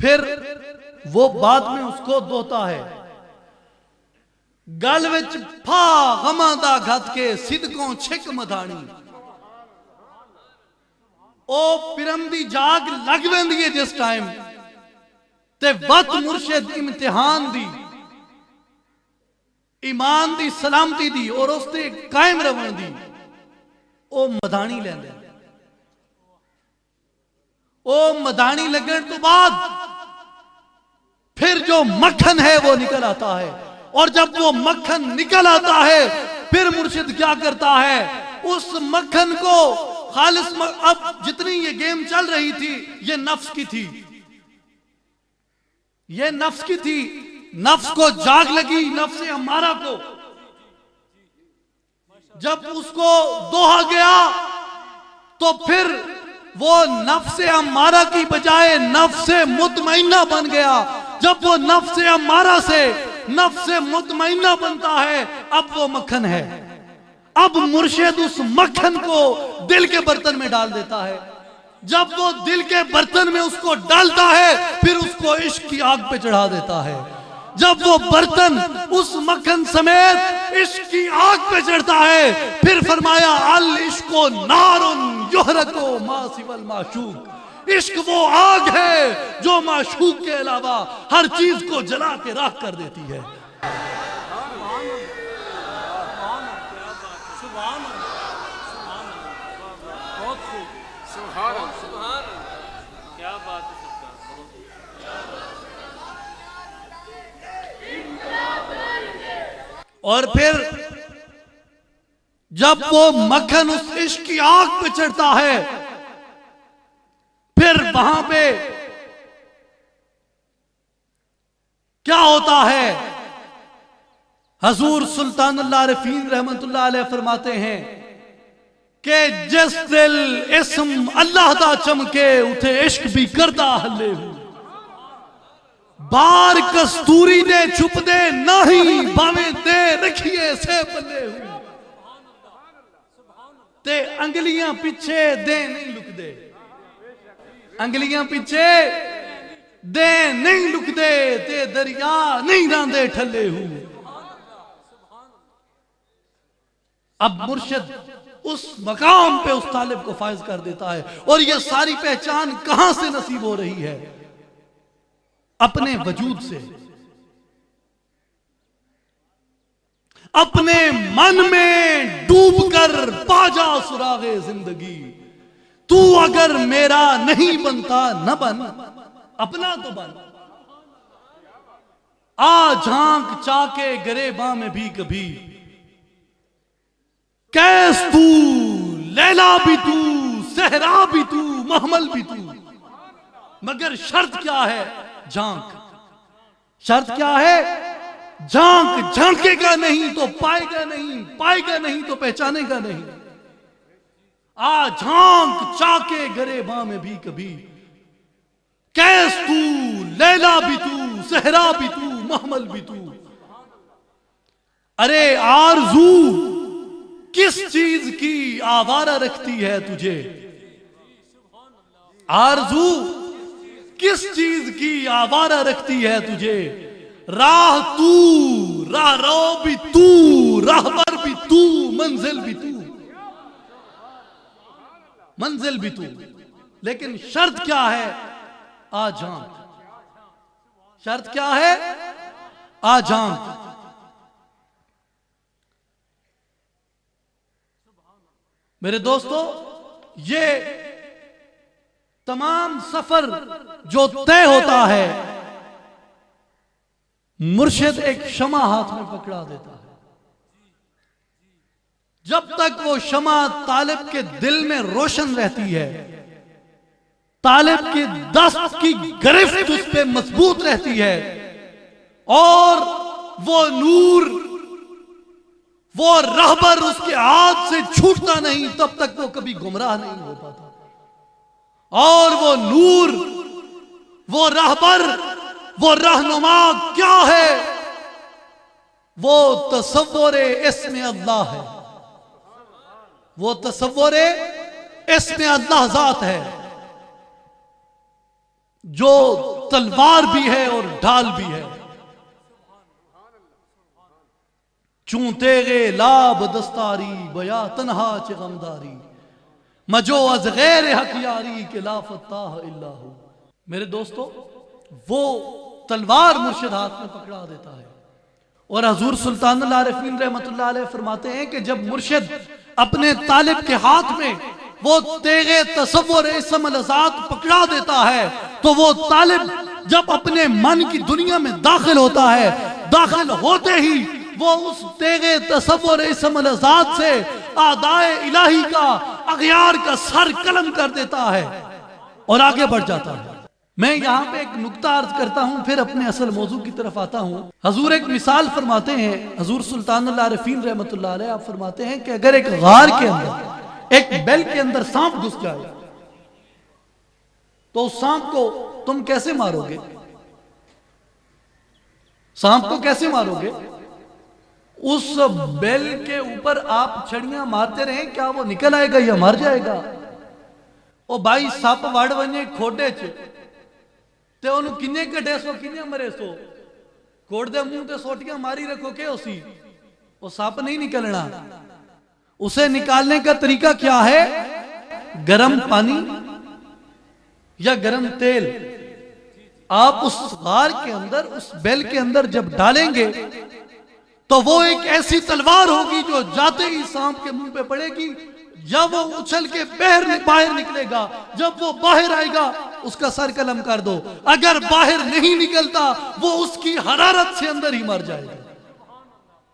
फिर वो बाद में उसको दोता है, गल विच फा गमां दा घत के सिदकों छिक मधानी। ओ पिरम दी जाग लग वेंदी है जिस टाइम ते वत मुर्शिद इम्तिहान दी, ईमान दी, सलामती दी और उसते कायम रहन दी ओ मधानी लैंदे। ओ मधानी लगन तो बाद फिर जो मक्खन है वो निकल आता है, और जब वो मक्खन निकल आता है फिर मुर्शिद क्या करता है, उस मक्खन को खालिस अब जितनी ये गेम चल रही थी ये नफ्स की थी, ये नफ्स की थी। नफ्स को जाग लगी, नफ्स अम्मारा को, जब उसको दोहा गया तो फिर वो नफ्स अम्मारा की बजाय नफ्स मुतमइन्ना बन गया। जब वो नफ्स अम्मारा से नफ्स मुतमइन्ना बनता है अब वो मक्खन है। अब मुर्शिद उस मक्खन को दिल के बर्तन में डाल देता है। जब वो दिल के बर्तन में उसको डालता है फिर उसको इश्क की आग पे चढ़ा देता है। जब वो बर्तन उस मक्खन समेत इश्क की आग पे चढ़ता है फिर फरमाया अल इश्को नारुन युहरको मा सिवल माशूक। इश्क वो आग है जो माशूक के अलावा हर चीज को जला के राख कर देती है। क्या बात है। और फिर जब वो मक्खन उस इश्क की आग पे चढ़ता है फिर वहां पे क्या होता है, हजूर सुल्तानुल्लाह आरिफीन रहमतुल्लाह अलैह फरमाते हैं कि जिस दिल इस्म अल्लाह दा चमके उठे इश्क भी करदा हले हूं। बार कस्तूरी दे छुप दे नहीं भावें दे रखिए से बल्ले हूं। ते अंगलियां पीछे दे नहीं लुक दे, अंगलियां पीछे दे नहीं लुक दे, ते दरिया नहीं रांदे ठल्ले हूं। अब मुर्शिद उस मकाम पे उस तालिब को फायज कर देता है। और ये सारी पहचान कहां से नसीब हो रही है, अपने वजूद से, अपने मन में डूबकर पाजा सुरागे जिंदगी। तू अगर मेरा नहीं बनता न बन, अपना तो बन। आ झांक चाके गरेबा में भी कभी, कैस तू लैला भी तू सहरा भी तू महमल भी तू। मगर शर्त क्या है, झांक। शर्त क्या है, झांक। झांकेगा नहीं तो पाएगा नहीं, पाएगा नहीं तो पहचानेगा नहीं। आ झांक चाके गरेबा में भी कभी, कैस तू लैला भी तू सहरा भी तू महमल भी तू। अरे आरज़ू किस चीज की आवारा रखती है तुझे, आरज़ू किस चीज की आवारा रखती है तुझे। राह तू, राह रो भी तू, राहबर भी तू, मंजिल भी तू, मंजिल भी तू। लेकिन शर्त क्या है, आ झांक। शर्त क्या है, आ झांक। मेरे दोस्तों, ये तमाम सफर जो तय होता है, मुर्शिद एक शमा हाथ में पकड़ा देता है। जब तक वो शमा तालिब के दिल में रोशन रहती है, तालिब की दस्त की गिरफ्त उस पे मजबूत रहती है, और वो नूर, वो रहबर उसके हाथ से छूटता नहीं, तब तक वो कभी गुमराह नहीं हो पाता। और वो नूर, वो रहबर, वो रहनुमा क्या है, वो तसव्वुरे इस्मे अल्लाह है। वो तसव्वुरे इस्मे अल्लाह जात है जो तलवार भी है और ढाल भी है। चूंते गे लाभ दस्तारी बया तनहा चिगमदारी मजो अज गैर हकियारी के लाफताह इल्लाहु। मेरे दोस्तों, वो तलवार मुर्शिद हाथ में पकड़ा देता है। और हजूर सुल्तानुल आरिफीन रहमतुल्लाह अलैह फरमाते हैं कि जब मुर्शिद अपने तालिब के हाथ में वो तेगे तसव्वुर इसम लज़ात पकड़ा देता है तो वो तालिब जब अपने मन की दुनिया में दाखिल होता है, दाखिल होते ही वो उस तेगे तसव्वुर इसम लज़ात से आदाए इलाही का, अगयार का सर कलम कर देता है और आगे बढ़ जाता है। मैं यहाँ पे एक नुक्ता अर्ज करता हूँ, फिर अपने असल मौजू की तरफ आता हूँ। हजूर एक मिसाल फरमाते हैं, हजूर सुल्तानुल आरिफीन रहमतुल्लाह अलैह आप फरमाते हैं कि अगर एक गार के अंदर, एक बेल के अंदर सांप घुस जाए तो उस सांप को तुम कैसे मारोगे? सांप को कैसे मारोगे? उस बेल के ऊपर आप छड़ियां मारते रहे, क्या वो निकल आएगा या मर जाएगा? ओ भाई सप वड़ वने खोटे च ते ओनू किन्ने कटे सो किन्ने मरे सो, कोट दे मुंह ते सोटियां मारी रखो के उसी वो सप नहीं निकलना। उसे निकालने का तरीका क्या है? गरम पानी या गरम तेल आप उस गार के अंदर, उस बेल के अंदर जब डालेंगे तो वो एक ऐसी तलवार होगी जो जाते ही सांप के मुंह पे पड़ेगी। जब वो उछल के बाहर निकलेगा, जब वो बाहर आएगा उसका सर कलम कर दो। अगर बाहर नहीं निकलता वो उसकी हरारत से अंदर ही मर जाएगा।